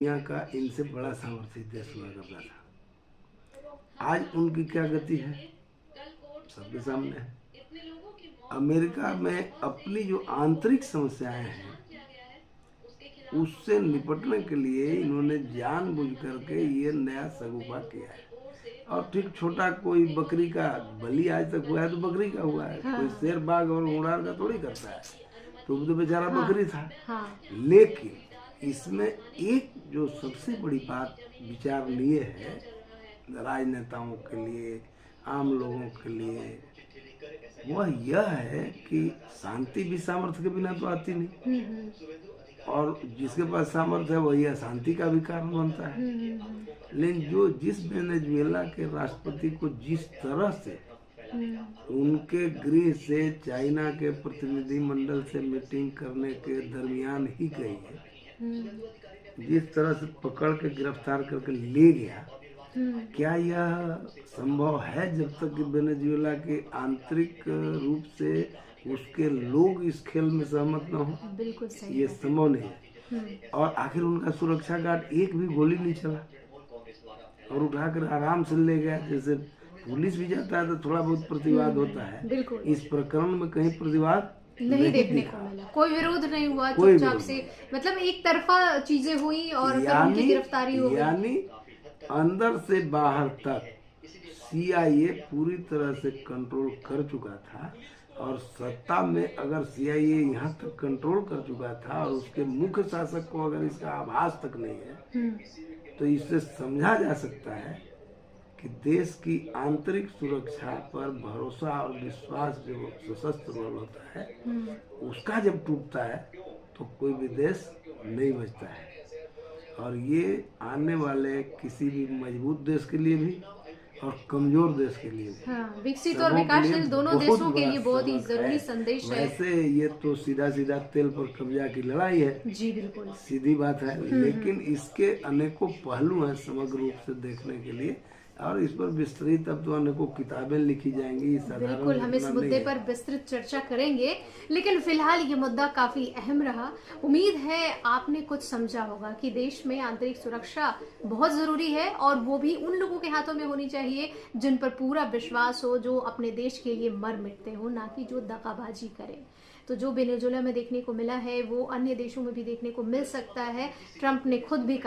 दुनिया का इनसे बड़ा सामर्थ्य देश हुआ करता था। आज उनकी क्या गति है सबके सामने है। अमेरिका में अपनी जो आंतरिक समस्याएं हैं उससे निपटने के लिए इन्होंने जानबूझ करके ये नया सगुफा किया है। और ठीक छोटा कोई बकरी का बलि आज तक हुआ है तो बकरी का हुआ है। हाँ। कोई शेर बाघ और घोड़ार का थोड़ी करता है। तो वो तो बेचारा हाँ। बकरी था। हाँ। लेकिन इसमें एक जो सबसे बड़ी बात विचारणीय है राजनेताओं के लिए, आम लोगों के लिए, वह यह है कि शांति भी सामर्थ्य के बिना तो आती नहीं। और जिसके पास सामर्थ्य है वही अशांति का भी कारण बनता है। लेकिन जिस वेनेजुएला के राष्ट्रपति को जिस तरह से उनके गृह से चाइना के प्रतिनिधि मंडल से मीटिंग करने के दरमियान ही गई है, जिस तरह से पकड़ के गिरफ्तार करके ले गया, क्या यह संभव है जब तक कि वेनेजुएला के आंतरिक रूप से उसके लोग इस खेल में सहमत न हो? बिल्कुल सही ये है। संभव नहीं है। और आखिर उनका सुरक्षा गार्ड एक भी गोली नहीं चला और उठाकर आराम से ले गया। जैसे पुलिस भी जाता है तो थोड़ा बहुत प्रतिवाद होता है, बिल्कुल। इस प्रकरण में कहीं प्रतिवाद नहीं देखने को मिला, कोई विरोध नहीं हुआ, चुपचाप से मतलब एक तरफा चीजें हुई और फिर उनकी गिरफ्तारी हो गई। यानी अंदर से बाहर तक सीआईए पूरी तरह से कंट्रोल कर चुका था। और सत्ता में अगर सीआईए यहाँ तक कंट्रोल कर चुका था और उसके मुख्य शासक को अगर इसका आभास तक नहीं है, तो इससे समझा जा सकता है कि देश की आंतरिक सुरक्षा पर भरोसा और विश्वास जो सशस्त्र बल होता है उसका जब टूटता है तो कोई भी देश नहीं बचता है। और ये आने वाले किसी भी मजबूत देश के लिए भी और कमजोर देश के लिए भी, हाँ, विकसित और विकासशील दोनों देशों के लिए बहुत ही जरूरी संदेश है। वैसे ये तो सीधा सीधा तेल पर कब्जा की लड़ाई है, जी बिल्कुल सीधी बात है। लेकिन इसके अनेकों पहलू हैं समग्र रूप से देखने के लिए, और इस पर विस्तृत अब तो अनेकों किताबें लिखी जाएंगी। बिल्कुल, हम इस मुद्दे पर विस्तृत चर्चा करेंगे, लेकिन फिलहाल ये मुद्दा काफी अहम रहा। उम्मीद है आपने कुछ समझा होगा कि देश में आंतरिक सुरक्षा बहुत जरूरी है और वो भी उन लोगों के हाथों में होनी चाहिए जिन पर पूरा विश्वास हो, जो अपने देश के लिए मर मिटते हो, ना कि जो दगाबाजी करें। तो जो वेनेजुएला में देखने को मिला है वो अन्य देशों में भी देखने को मिल सकता है। ट्रंप ने खुद भी कहा